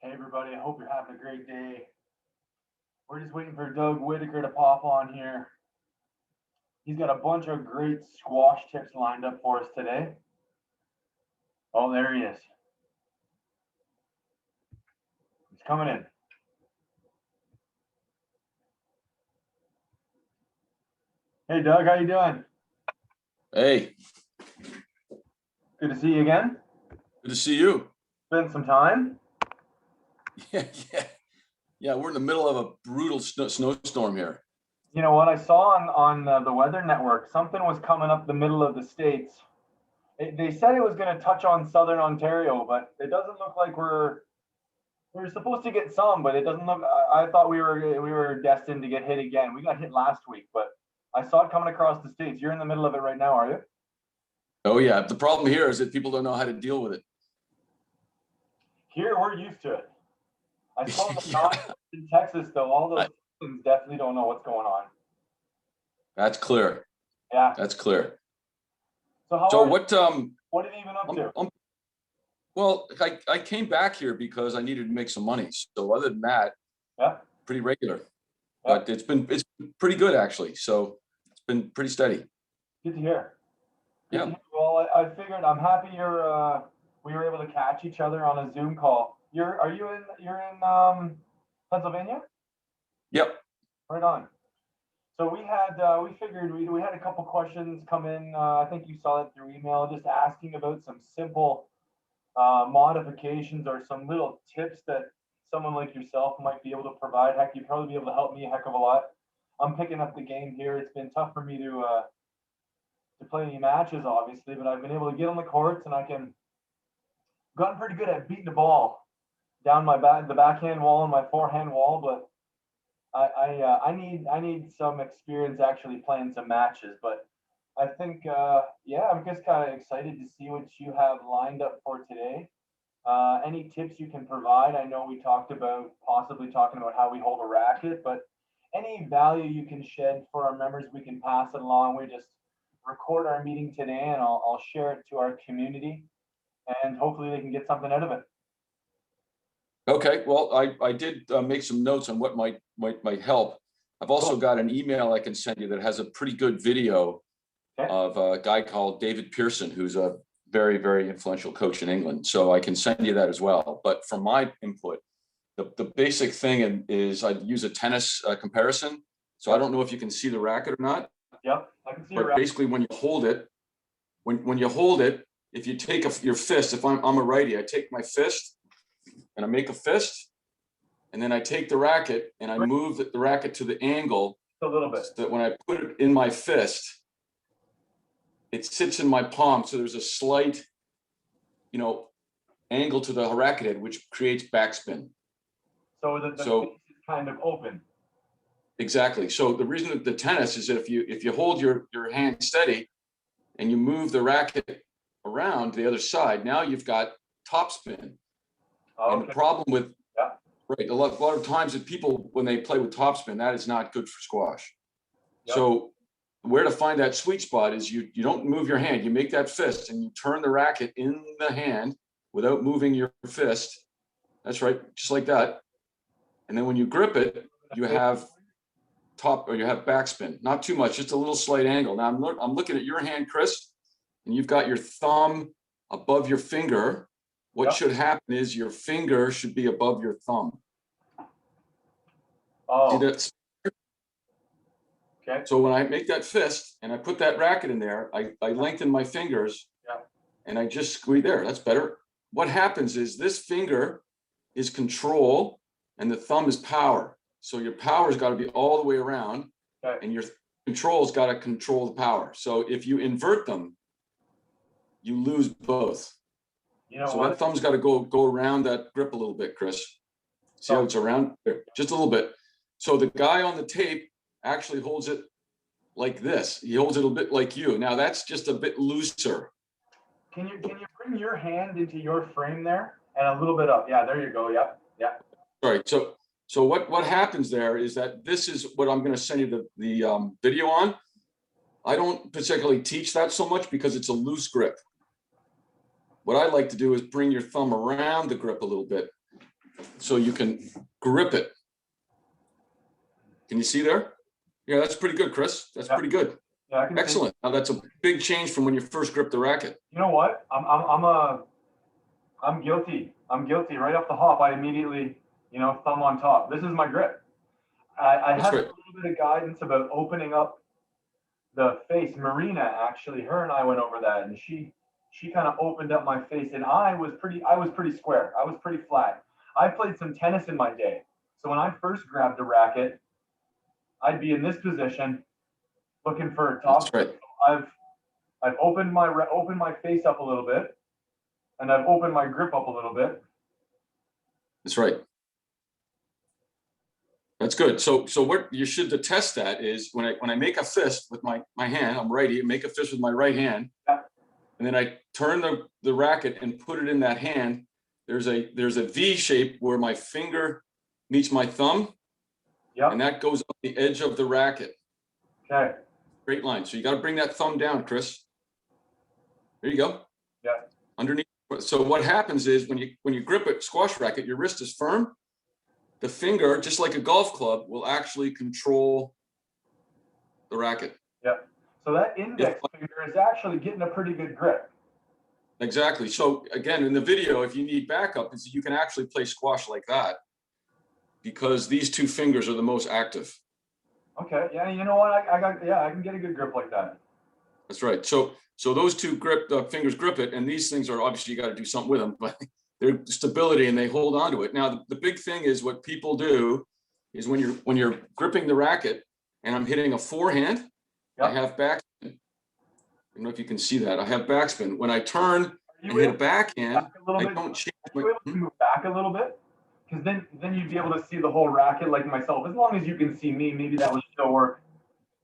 Hey everybody, I hope you're having a great day. We're just waiting for Doug Whittaker to pop on here. He's got a bunch of great squash tips lined up for us today. Oh, there he is. He's coming in. Hey Doug, how you doing? Hey, Good to see you again. good to see you. Been some time. Yeah. We're in the middle of a brutal snowstorm here. You know what I saw on the Weather Network? Something was coming up the middle of the states. They said it was going to touch on southern Ontario, but it doesn't look like we're supposed to get some, but it doesn't look. I thought we were destined to get hit again. We got hit last week, but I saw it coming across the states. You're in the middle of it right now, are you? Oh yeah, the problem here is that people don't know how to deal with it. Here we're used to it. I saw the Yeah, in Texas though. All those things definitely don't know what's going on. that's clear. Yeah. That's clear. So how So are you? what? What have you been up to? Well, I came back here because I needed to make some money. So other than that, Yeah. pretty regular. Yeah. But it's been pretty good actually. So it's been pretty steady. Good to hear. Good to Yeah. hear. Well, I figured I'm happy we were able to catch each other on a Zoom call. You're in Pennsylvania? Yep. Right on. So we figured we had a couple questions come in. I think you saw it through email, just asking about some simple modifications or some little tips that someone like yourself might be able to provide. Heck, you'd probably be able to help me a heck of a lot. I'm picking up the game here. It's been tough for me to play any matches, obviously, but I've been able to get on the courts and gotten pretty good at beating the ball down the backhand wall and my forehand wall, but I need some experience actually playing some matches, but I think yeah, I'm just kind of excited to see what you have lined up for today. Any tips you can provide? I know we talked about possibly talking about how we hold a racket, but any value you can shed for our members, we can pass it along. We just record our meeting today, and I'll share it to our community, and hopefully they can get something out of it. Okay. Well, I did make some notes on what might help. I've also Cool. got an email I can send you that has a pretty good video Okay. of a guy called David Pearson, who's a very, very influential coach in England. So I can send you that as well. But from my input, the basic thing is I use a tennis comparison. So I don't know if you can see the racket or not. Yep, I can see your But racket. basically, when you hold it, if you take your fist, if I'm a righty, I take my fist and I make a fist, and then I take the racket and I move the racket to the angle A little bit. so that when I put it in my fist, it sits in my palm. So there's a slight, angle to the racket head, which creates backspin. So the face is kind of open. Exactly. So the reason that the tennis is that if you hold your hand steady and you move the racket around the other side, now you've got topspin. Okay. And the problem with Yeah. right, a lot of times that people, when they play with topspin, that is not good for squash. Yep. So where to find that sweet spot is you don't move your hand, you make that fist and you turn the racket in the hand without moving your fist. That's right, just like that. And then when you grip it, you have you have backspin. Not too much, just a little slight angle. Now I'm looking at your hand, Chris, and you've got your thumb above your finger. What Yep. should happen is your finger should be above your thumb. Oh. See that? Okay. So when I make that fist and I put that racket in there, I lengthen my fingers. Yeah. And I just squeeze there. That's better. What happens is this finger is control and the thumb is power. So your power's got to be all the way around, Okay. and your control's got to control the power. So if you invert them, you lose both. You know So what? that thumb's got to go around that grip a little bit, Chris. See how it's around there? Just a little bit. So the guy on the tape actually holds it like this. He holds it a bit like you. Now that's just a bit looser. Can you bring your hand into your frame there and a little bit up? Yeah, there you go. Yep. Yeah. All right. So what happens there is that this is what I'm going to send you the video on. I don't particularly teach that so much because it's a loose grip. What I like to do is bring your thumb around the grip a little bit so you can grip it. Can you see there? Yeah, that's pretty good, Chris. That's Yeah. pretty good. Yeah, I can see. Excellent. Now that's a big change from when you first gripped the racket. You know what? I'm guilty. I'm guilty. Right off the hop, I immediately, thumb on top. This is my grip. I That's had a right. little bit of guidance about opening up the face. Marina, actually, her and I went over that, and she kind of opened up my face, and I was pretty square. I was pretty flat. I played some tennis in my day, so when I first grabbed the racket, I'd be in this position, looking for a top. That's right. I've opened my face up a little bit, and I've opened my grip up a little bit. That's right. That's good. So what you should test that is when I make a fist with my hand, I'm righty, make a fist with my right hand, Yeah. and then I turn the racket and put it in that hand. There's a V shape where my finger meets my thumb, Yep. and that goes up the edge of the racket. Okay. Straight line. So you got to bring that thumb down, Chris. There you go. Yeah. Underneath. So what happens is when you grip a squash racket, your wrist is firm. The finger, just like a golf club, will actually control the racket. Yeah. So that index finger is actually getting a pretty good grip. Exactly. So again, in the video, if you need backup, is you can actually play squash like that because these two fingers are the most active. Okay. Yeah. You know what? I can get a good grip like that. That's right. So those two fingers grip it, and these things are obviously you got to do something with them, but they're stability and they hold on to it. Now, the big thing is what people do is when you're gripping the racket and I'm hitting a forehand, Yep. I have backspin. I don't know if you can see that. I have backspin. When I turn and hit a backhand, I don't change. Are you able to move back a little bit? Because then you'd be able to see the whole racket like myself. As long as you can see me, maybe that would still work.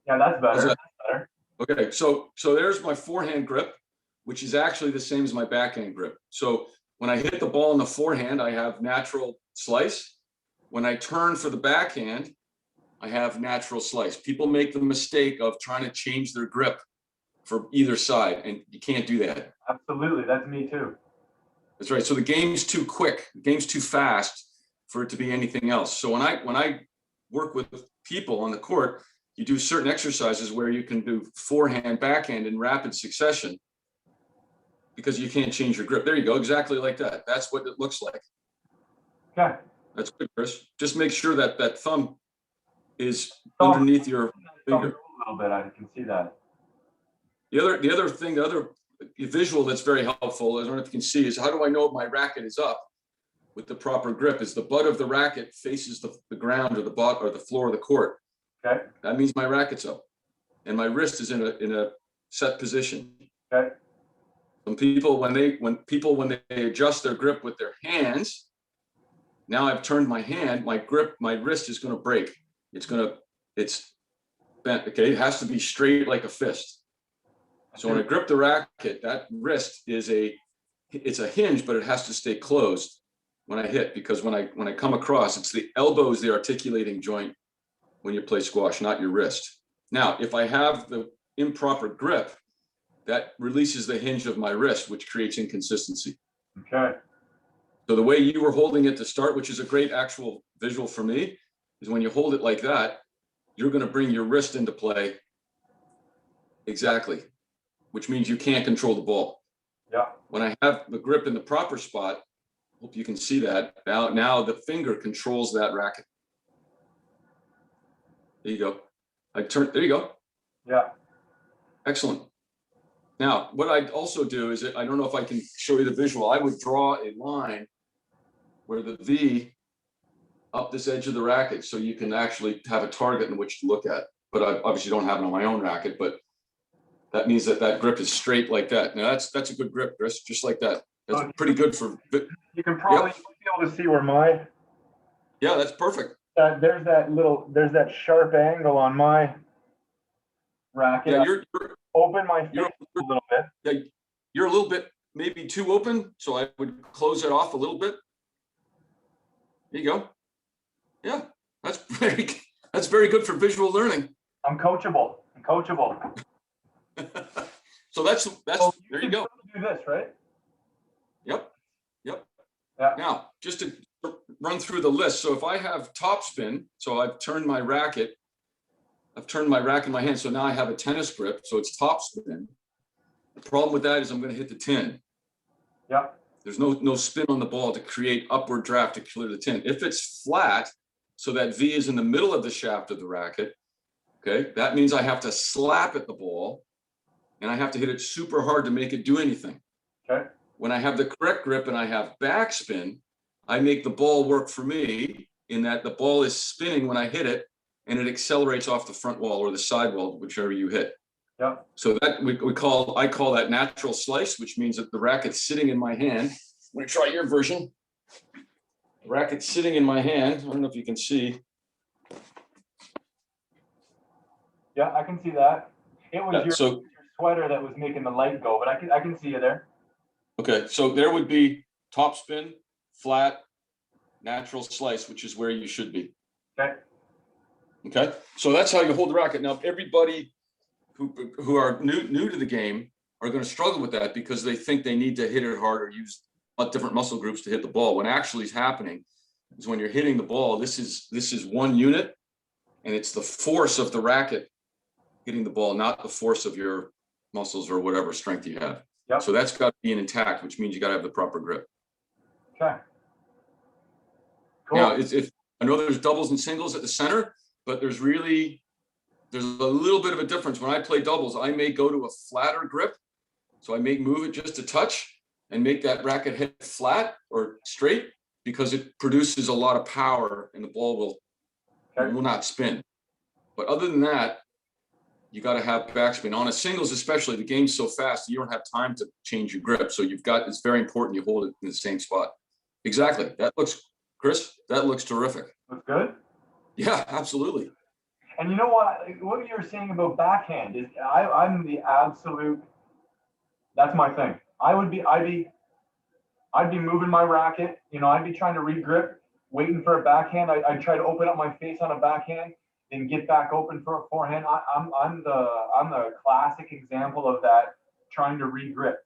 Yeah, that's better. That's better. Okay, so there's my forehand grip, which is actually the same as my backhand grip. So when I hit the ball in the forehand, I have natural slice. When I turn for the backhand, I have natural slice. People make the mistake of trying to change their grip for either side, and you can't do that. Absolutely, that's me too. That's right. So the game's too quick, the game's too fast for it to be anything else. So when I work with people on the court, you do certain exercises where you can do forehand, backhand in rapid succession because you can't change your grip. There you go, exactly like that. That's what it looks like. Okay. That's good, Chris. Just make sure that that thumb is underneath your finger. A little bit, I can see that. The other visual that's very helpful, I don't know if you can see, is how do I know my racket is up with the proper grip? Is the butt of the racket faces the ground or the bottom or the floor of the court. Okay. That means my racket's up, and my wrist is in a set position. Okay. When people adjust their grip with their hands, now I've turned my hand, my wrist is going to break. It's bent. Okay, it has to be straight like a fist. So when I grip the racket, that wrist it's a hinge, but it has to stay closed when I hit, because when I come across, it's the elbow is the articulating joint when you play squash, not your wrist. Now, if I have the improper grip, that releases the hinge of my wrist, which creates inconsistency. Okay. So the way you were holding it to start, which is a great actual visual for me, is when you hold it like that, you're going to bring your wrist into play. Exactly. Which means you can't control the ball. Yeah. When I have the grip in the proper spot, hope you can see that. Now the finger controls that racket. There you go. There you go. Yeah. Excellent. Now, what I'd also do is, I don't know if I can show you the visual. I would draw a line where the V up this edge of the racket, so you can actually have a target in which to look at. But I obviously don't have it on my own racket, but that means that grip is straight like that. Now that's a good grip, Chris, just like that. That's pretty good for. You can probably be able to see where my. Yeah, that's perfect. There's that sharp angle on my racket. Yeah, you're open my face a little bit. Yeah, you're a little bit maybe too open, so I would close it off a little bit. There you go. Yeah, that's very good for visual learning. I'm coachable. So that's there you go. Do this, right? Yep. Yeah. Now, just to run through the list. So if I have topspin, so I've turned my racket in my hand. So now I have a tennis grip. So it's topspin. The problem with that is I'm going to hit the tin. Yeah. There's no spin on the ball to create upward draft to clear the tin. If it's flat, so that V is in the middle of the shaft of the racket, okay, that means I have to slap at the ball and I have to hit it super hard to make it do anything. Okay. When I have the correct grip and I have backspin, I make the ball work for me in that the ball is spinning when I hit it and it accelerates off the front wall or the side wall, whichever you hit. Yeah. So that I call that natural slice, which means that the racket's sitting in my hand. I'm going to try your version. The racket's sitting in my hand. I don't know if you can see. Yeah, I can see that. It was your sweater that was making the light go, but I can see you there. Okay, so there would be topspin, flat, natural slice, which is where you should be. Okay. Okay, so that's how you hold the racket. Now, everybody who are new to the game are going to struggle with that because they think they need to hit it hard or use different muscle groups to hit the ball. What actually is happening is when you're hitting the ball, this is one unit, and it's the force of the racket hitting the ball, not the force of your muscles or whatever strength you have. Yep. So that's got to be intact, which means you got to have the proper grip. Okay. Cool. Now, I know there's doubles and singles at the center, but there's a little bit of a difference. When I play doubles, I may go to a flatter grip. So I may move it just a touch and make that racket hit flat or straight because it produces a lot of power and the ball will not spin. But other than that, you got to have backspin. On a singles especially, the game's so fast, you don't have time to change your grip. So it's very important you hold it in the same spot. Exactly. Chris, that looks terrific. Looks good? Yeah, absolutely. And you know what you were saying about backhand is I'm the absolute, that's my thing. I'd be moving my racket, I'd be trying to re-grip, waiting for a backhand. I'd try to open up my face on a backhand and get back open for a forehand. I'm the classic example of that, trying to re-grip.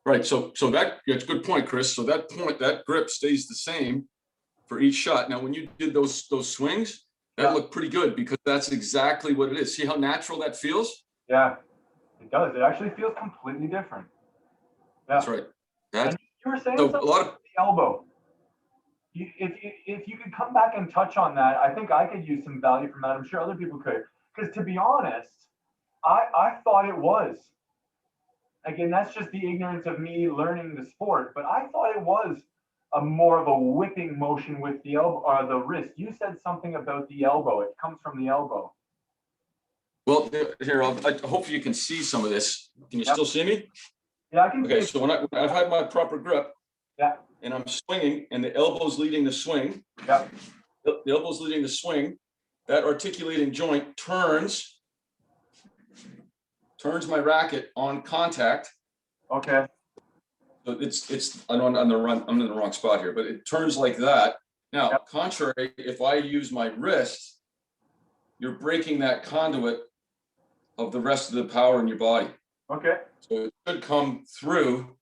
Right. So that's a good point, Chris. So that grip stays the same for each shot. Now, when you did those swings, that looked pretty good because that's exactly what it is. See how natural that feels? Yeah, it does. It actually feels completely different. Yeah. That's right. And you were saying something about the elbow. If you could come back and touch on that, I think I could use some value from that. I'm sure other people could. Because to be honest, I thought it was. Again, that's just the ignorance of me learning the sport, but I thought it was more of a whipping motion with the elbow or the wrist. You said something about the elbow. It comes from the elbow. Well, here, I hope you can see some of this. Can you still see me? Yeah, I can see. Okay, so when I've had my proper grip, and I'm swinging, and the elbow's leading the swing. Yeah. The elbow's leading the swing. That articulating joint turns my racket on contact. Okay. So I'm in the wrong spot here, but it turns like that. Now, contrary, if I use my wrist, you're breaking that conduit of the rest of the power in your body. Okay. So it should come through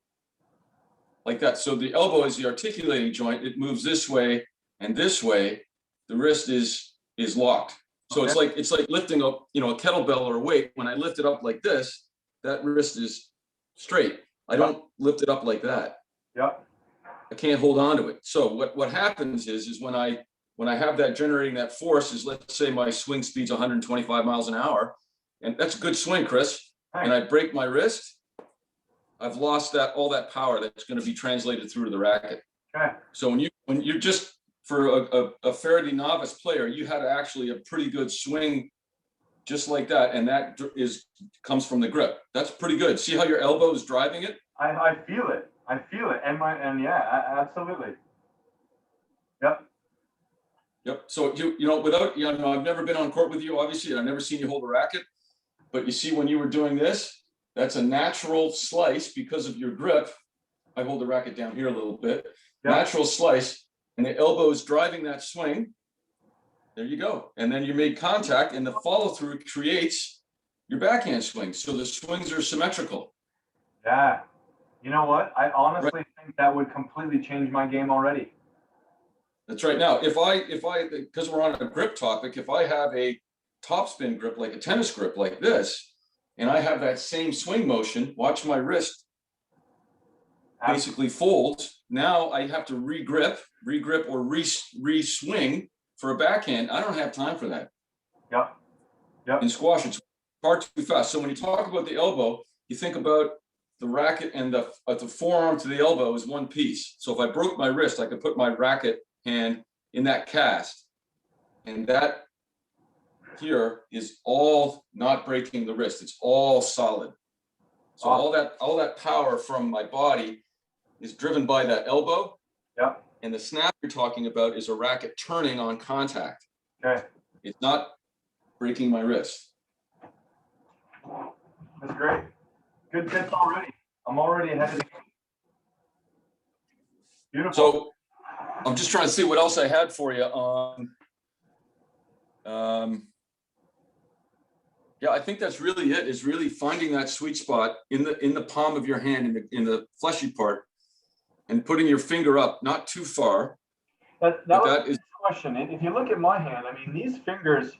like that. So the elbow is the articulating joint. It moves this way and this way. The wrist is locked. So it's like lifting up, a kettlebell or a weight. When I lift it up like this, that wrist is straight. I don't lift it up like that. Yeah. I can't hold on to it. So what happens is when I have that generating that force is, let's say my swing speed's 125 miles an hour, and that's a good swing, Chris. And I break my wrist, I've lost all that power that's going to be translated through to the racket. Okay. So when you're just for a fairly novice player, you had actually a pretty good swing just like that, and that comes from the grip. That's pretty good. See how your elbow is driving it? I feel it. And yeah, absolutely. Yep. Yep. So I've never been on court with you, obviously. I've never seen you hold a racket, but you see when you were doing this, that's a natural slice because of your grip. I hold the racket down here a little bit. Yep. Natural slice, and the elbow is driving that swing. There you go. And then you made contact, and the follow through creates your backhand swing. So the swings are symmetrical. Yeah. You know what? I honestly think that would completely change my game already. That's right. Now, because we're on a grip topic, if I have a topspin grip, like a tennis grip like this, and I have that same swing motion, watch my wrist basically folds. Now I have to re-grip or re-swing for a backhand. I don't have time for that. Yeah. Yeah. In squash, it's far too fast. So when you talk about the elbow, you think about the racket and the forearm to the elbow is one piece. So if I broke my wrist, I could put my racket hand in that cast, and that here is all not breaking the wrist. It's all solid. So all that power from my body is driven by that elbow. Yeah. And the snap you're talking about is a racket turning on contact. Okay. It's not breaking my wrist. That's great. Good tips already. I'm already ahead of the game. Beautiful. So I'm just trying to see what else I had for you on. Yeah, I think that's really it. Is really finding that sweet spot in the palm of your hand, in the fleshy part, and putting your finger up, not too far. That is the question. If you look at my hand, I mean, these fingers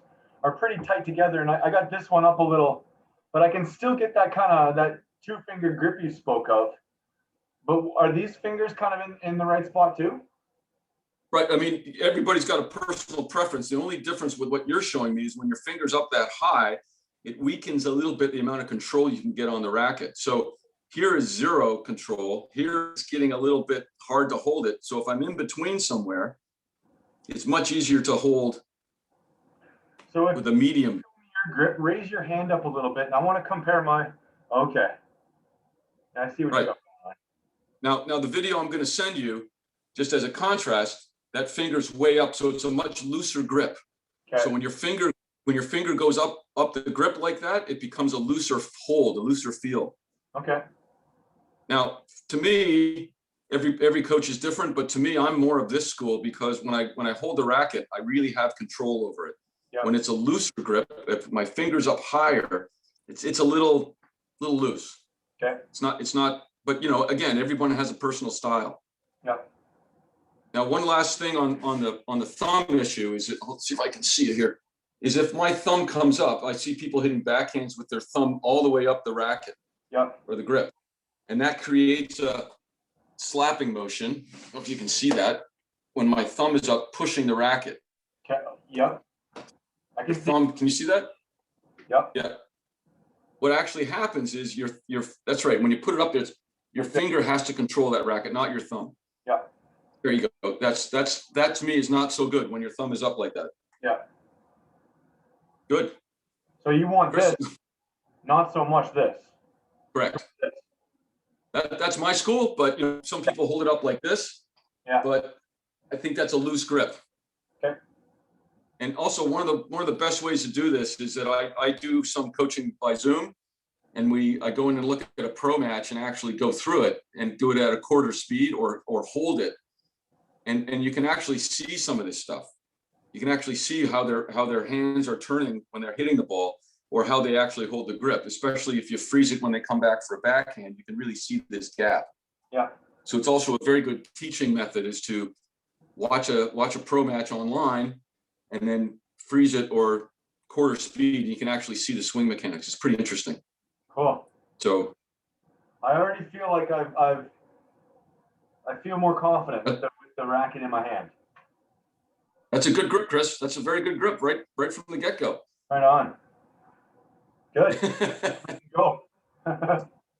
are pretty tight together, and I got this one up a little, but I can still get that kind of that two-finger grip you spoke of. But are these fingers kind of in the right spot too? Right. I mean, everybody's got a personal preference. The only difference with what you're showing me is when your finger's up that high, it weakens a little bit the amount of control you can get on the racket. So here is zero control. Here it's getting a little bit hard to hold it. So if I'm in between somewhere, it's much easier to hold with a medium. Your grip, raise your hand up a little bit. And I want to compare my, okay. I see what you're going on. Now the video I'm going to send you, just as a contrast, that finger's way up. So it's a much looser grip. Okay. So when your finger goes up the grip like that, it becomes a looser hold, a looser feel. Okay. Now, to me, every coach is different, but to me, I'm more of this school because when I hold the racket, I really have control over it. Yep. When it's a looser grip, if my finger's up higher, it's a little loose. Okay. It's not, but you know, again, everyone has a personal style. Yep. Now, one last thing on the thumb issue is, let's see if I can see it here, is if my thumb comes up, I see people hitting backhands with their thumb all the way up the racket. Yep. Or the grip. And that creates a slapping motion. I don't know if you can see that when my thumb is up pushing the racket. Okay. Yep. Can you see that? Yep. Yeah. What actually happens is that's right. When you put it up there, your finger has to control that racket, not your thumb. Yeah. There you go. That to me is not so good when your thumb is up like that. Yeah. Good. So you want this, not so much this. Correct. That's my school, but you know, some people hold it up like this. Yeah. But I think that's a loose grip. Okay. And also one of the best ways to do this is that I do some coaching by Zoom, and I go in and look at a pro match and actually go through it and do it at a quarter speed or hold it. And you can actually see some of this stuff. You can actually see how their hands are turning when they're hitting the ball, or how they actually hold the grip, especially if you freeze it when they come back for a backhand, you can really see this gap. Yeah. So it's also a very good teaching method is to watch a pro match online and then freeze it or quarter speed. You can actually see the swing mechanics. It's pretty interesting. Cool. So I already feel like I feel more confident with the racket in my hand. That's a good grip, Chris. That's a very good grip, right from the get-go. Right on. Good. Go.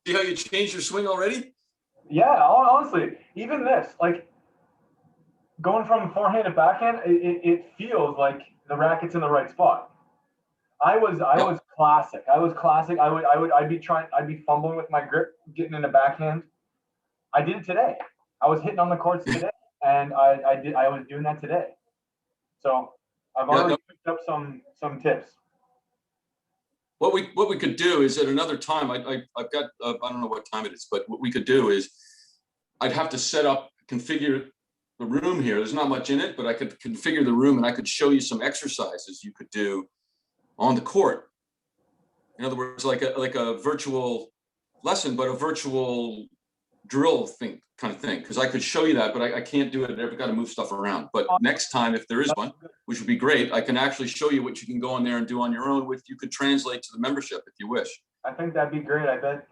See how you changed your swing already? Yeah, honestly, even this, like going from forehand to backhand, it feels like the racket's in the right spot. I was classic. I'd be fumbling with my grip, getting in a backhand. I did it today. I was hitting on the courts today, and I was doing that today. So I've already picked up some tips. What we could do is at another time, I've got, I don't know what time it is, but what we could do is I'd have to configure the room here. There's not much in it, but I could configure the room and I could show you some exercises you could do on the court. In other words, like a virtual lesson, but a virtual drill thing kind of thing, because I could show you that, but I can't do it. I've got to move stuff around. But next time, if there is one, which would be great, I can actually show you what you can go on there and do on your own, which you could translate to the membership if you wish. I think that'd be great. I bet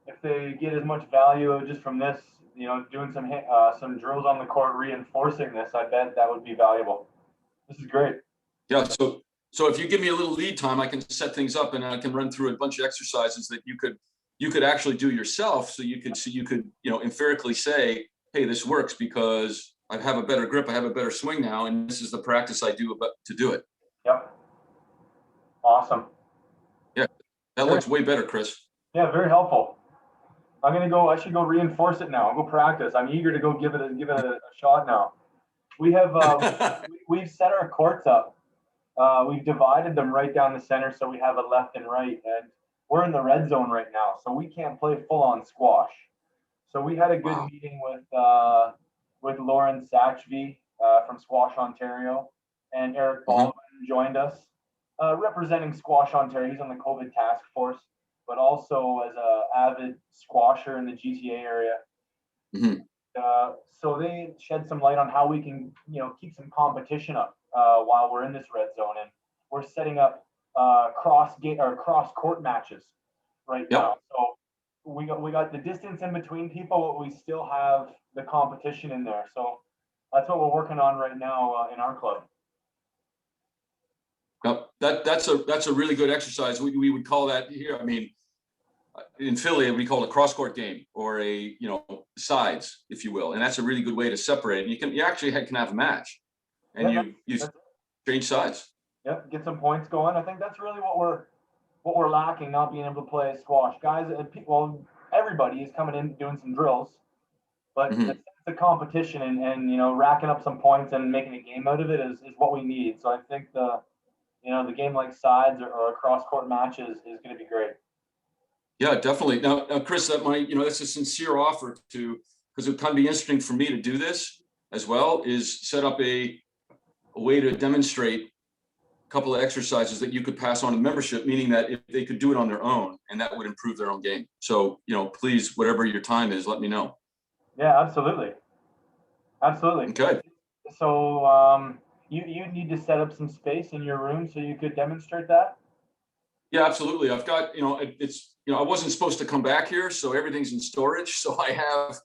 if they get as much value just from this, doing some drills on the court, reinforcing this, I bet that would be valuable. This is great. Yeah. So if you give me a little lead time, I can set things up and I can run through a bunch of exercises that you could actually do yourself. So you could empirically say, hey, this works because I have a better grip, I have a better swing now, and this is the practice I do to do it. Yep. Awesome. Yeah, that looks way better, Chris. Yeah, very helpful. I should go reinforce it now. I'll go practice. I'm eager to go give it a shot now. We have we've set our courts up. We've divided them right down the center, so we have a left and right, and we're in the red zone right now, so we can't play full on squash. So we had a good meeting with Lauren Satchvey from Squash Ontario, and Eric Baldwin joined us, representing Squash Ontario. He's on the COVID task force, but also as a avid squasher in the GTA area. Mm-hmm. So they shed some light on how we can, keep some competition up while we're in this red zone, and we're setting up cross court matches right now. So we got the distance in between people, but we still have the competition in there. So that's what we're working on right now in our club. Now, that's a really good exercise. We would call that here. I mean, in Philly, we call it a cross court game, or a sides, if you will, and that's a really good way to separate. You actually can have a match, and you change sides. Yep, get some points going. I think that's really what we're lacking, not being able to play squash. Guys, everybody is coming in doing some drills, but the competition and racking up some points and making a game out of it is what we need. So I think the game like sides or cross court matches is going to be great. Yeah, definitely. Now, Chris, that's a sincere offer because it would kind of be interesting for me to do this as well, is set up a way to demonstrate a couple of exercises that you could pass on to membership, meaning that if they could do it on their own, and that would improve their own game. So, please, whatever your time is, let me know. Yeah, absolutely. Absolutely. Okay. So you need to set up some space in your room so you could demonstrate that? Yeah, absolutely. I've got, I wasn't supposed to come back here, so everything's in storage. So I have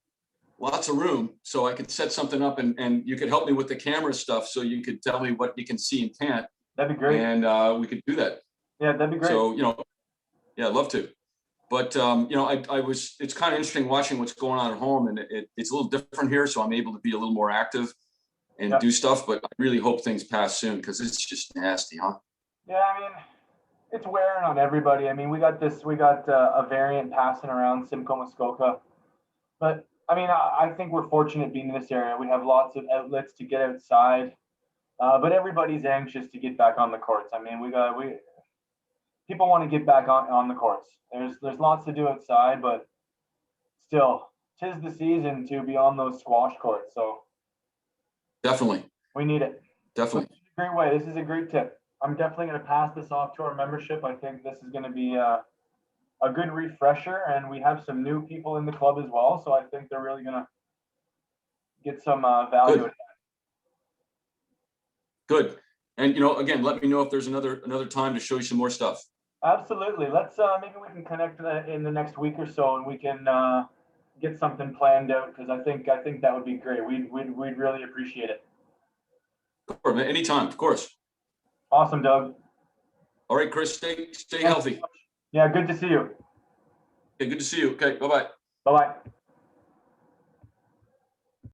lots of room, so I could set something up, and you could help me with the camera stuff, so you could tell me what you can see and can't. That'd be great. And we could do that. Yeah, that'd be great. So, yeah, I'd love to. But, it's kind of interesting watching what's going on at home, and it's a little different here, so I'm able to be a little more active and do stuff, but I really hope things pass soon, because it's just nasty, huh? Yeah, I mean, it's wearing on everybody. I mean, we got a variant passing around, Simcoe Muskoka. But I mean, I think we're fortunate being in this area. We have lots of outlets to get outside, but everybody's anxious to get back on the courts. I mean, people want to get back on the courts. There's lots to do outside, but still, 'tis the season to be on those squash courts. So definitely, we need it. Definitely, this is a great way. This is a great tip. I'm definitely going to pass this off to our membership. I think this is going to be a good refresher, and we have some new people in the club as well. So I think they're really going to get some value out of that. Good. And, again, let me know if there's another time to show you some more stuff. Absolutely. Let's maybe we can connect in the next week or so, and we can get something planned out, because I think that would be great. We'd really appreciate it. Sure, anytime, of course. Awesome, Doug. All right, Chris, stay healthy. Yeah, good to see you. Okay, good to see you. Okay, bye-bye. Bye-bye.